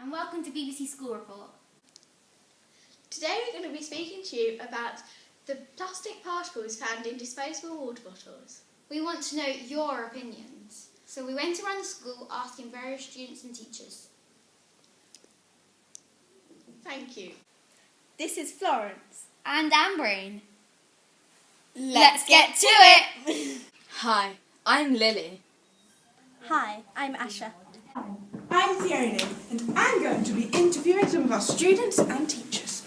and welcome to BBC School Report. Today we're going to be speaking to you about the plastic particles found in disposable water bottles. We want to know your opinions, so we went around the school asking various students and teachers. Thank you. This is Florence. And Ambreen. Let's get to it! Hi, I'm Lily. Hi, I'm Asha. I'm Fiona, and I'm going to be interviewing some of our students and teachers.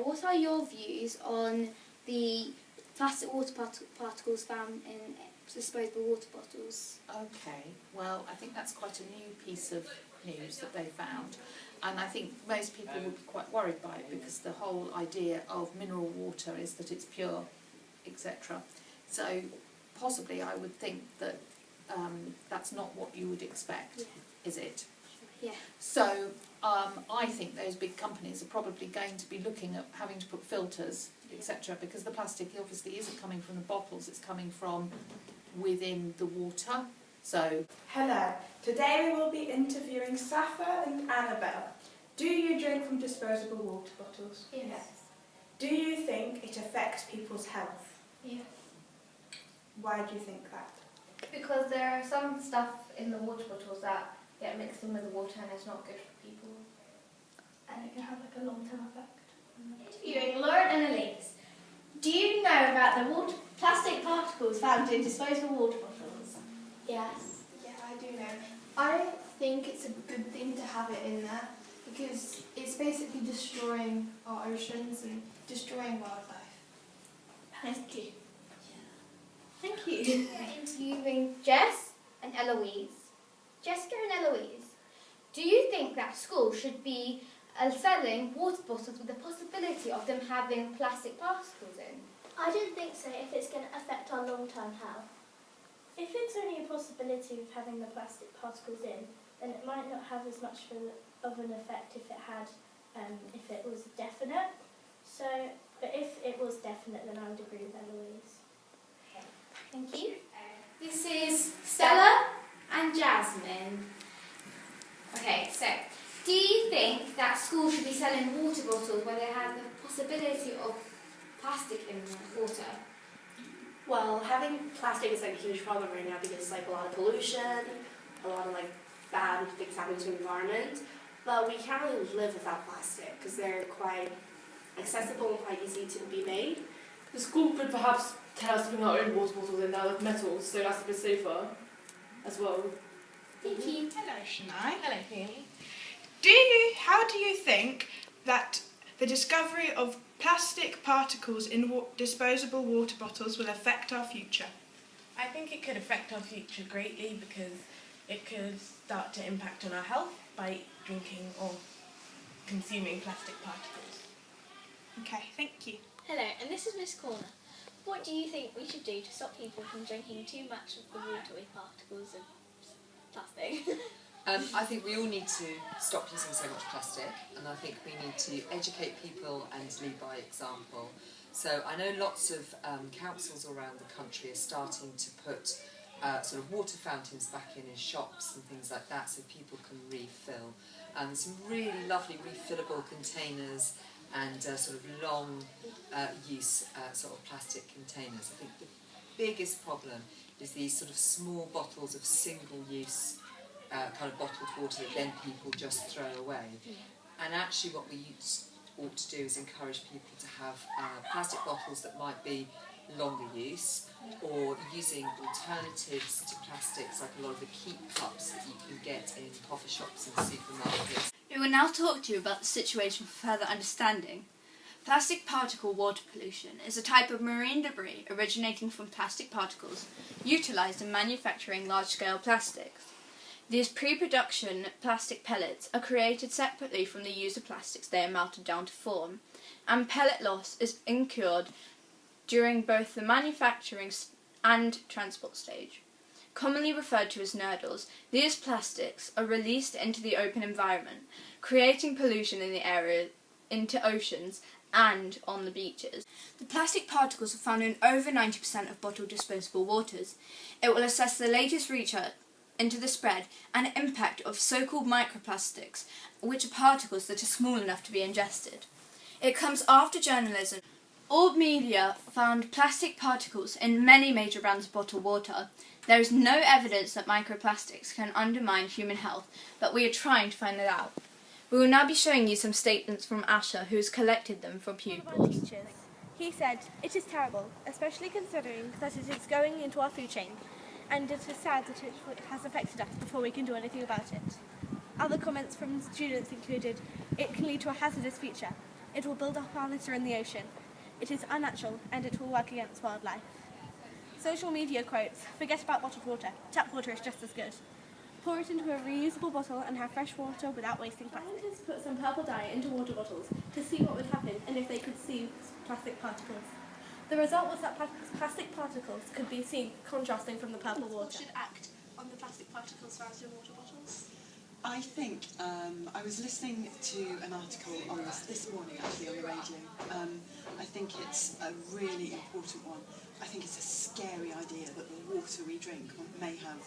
What are your views on the plastic water particles found in disposable water bottles? Okay, well, I think that's quite a new piece of news that they found, and I think most people would be quite worried by it because the whole idea of mineral water is that it's pure, etc. So possibly I would think that that's not what you would expect, is it? Yeah. So I think those big companies are probably going to be looking at having to put filters, etc., because the plastic obviously isn't coming from the bottles, it's coming from within the water. So, Hello, today we will be interviewing Safa and Annabelle. Do you drink from disposable water bottles? Yes. Do you think it affects people's health? Yeah. Why do you think that? Because there are some stuff in the water bottles that get mixed in with the water and it's not good for people. And it can have like a long-term effect. Interviewing Lauren and Elise. Do you know about the plastic particles found in disposable water bottles? Yes. Yeah, I do know. I think it's a good thing to have it in there because it's basically destroying our oceans and destroying wildlife. Thank you. Thank you. We're interviewing Jess and Eloise. Jessica and Eloise, do you think that school should be selling water bottles with the possibility of them having plastic particles in? I don't think so if it's going to affect our long-term health. If it's only a possibility of having the plastic particles in, then it might not have as much of an effect if it was definite. So, but if it was definite, then I would agree with Eloise. Thank you. This is Stella and Jasmine. Okay, so do you think that schools should be selling water bottles where they have the possibility of plastic in the water? Well, having plastic is like a huge problem right now because like a lot of pollution, a lot of like bad things happening to the environment. But we can't really live without plastic because they're quite accessible and quite easy to be made. The school could perhaps tell us to bring our own water bottles in now with metals, so that's a bit safer as well. Thank you. Hello, Shania. Hello, Peony. How do you think that the discovery of plastic particles in disposable water bottles will affect our future? I think it could affect our future greatly because it could start to impact on our health by drinking or consuming plastic particles. Okay, thank you. Hello, and this is Miss Corner. What do you think we should do to stop people from drinking too much of the water with particles of plastic? I think we all need to stop using so much plastic, and I think we need to educate people and lead by example. So I know lots of councils around the country are starting to put sort of water fountains back in shops and things like that so people can refill. Some really lovely refillable containers and sort of long use sort of plastic containers. I think the biggest problem is these sort of small bottles of single use kind of bottled water that then people just throw away. And actually what we ought to do is encourage people to have plastic bottles that might be longer use, or using alternatives to plastics like a lot of the keep cups that you can get in coffee shops and supermarkets. We will now talk to you about the situation for further understanding. Plastic particle water pollution is a type of marine debris originating from plastic particles utilised in manufacturing large-scale plastics. These pre-production plastic pellets are created separately from the use of plastics they are melted down to form, and pellet loss is incurred during both the manufacturing and transport stage. Commonly referred to as nurdles, these plastics are released into the open environment, creating pollution in the area, into oceans and on the beaches. The plastic particles are found in over 90% of bottled disposable waters. It will assess the latest into the spread and impact of so-called microplastics, which are particles that are small enough to be ingested. It comes after journalism. All media found plastic particles in many major brands of bottled water. There is no evidence that microplastics can undermine human health, but we are trying to find it out. We will now be showing you some statements from Asher, who has collected them from pupils. He said, "It is terrible, especially considering that it is going into our food chain, and it is sad that it has affected us before we can do anything about it." Other comments from students included, "It can lead to a hazardous future. It will build up our litter in the ocean. It is unnatural and it will work against wildlife." Social media quotes, "Forget about bottled water. Tap water is just as good. Pour it into a reusable bottle and have fresh water without wasting plastic." Scientists put some purple dye into water bottles to see what would happen and if they could see plastic particles. The result was that plastic particles could be seen contrasting from the purple water. Should act on the plastic particles found in water bottles? I think I was listening to an article on this morning actually on the radio. I think it's a really important one. I think it's a scary idea that the water we drink may have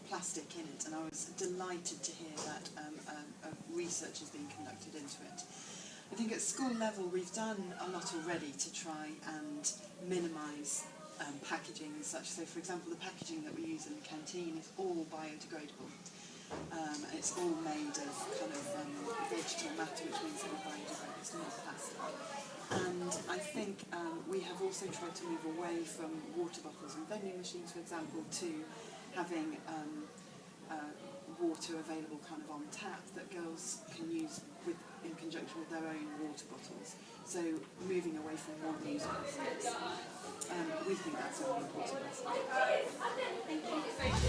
plastic in it, and I was delighted to hear that research is being conducted into it. I think at school level we've done a lot already to try and minimise packaging and such. So for example, the packaging that we use in the canteen is all biodegradable. It's all made of kind of vegetable matter, which means it will biodegrade. It's not plastic. And I think we have also tried to move away from water bottles and vending machines, for example, to having water available kind of on tap that girls can use in conjunction with their own water bottles. So moving away from one-use plastics. We think that's a really important lesson. Thank you.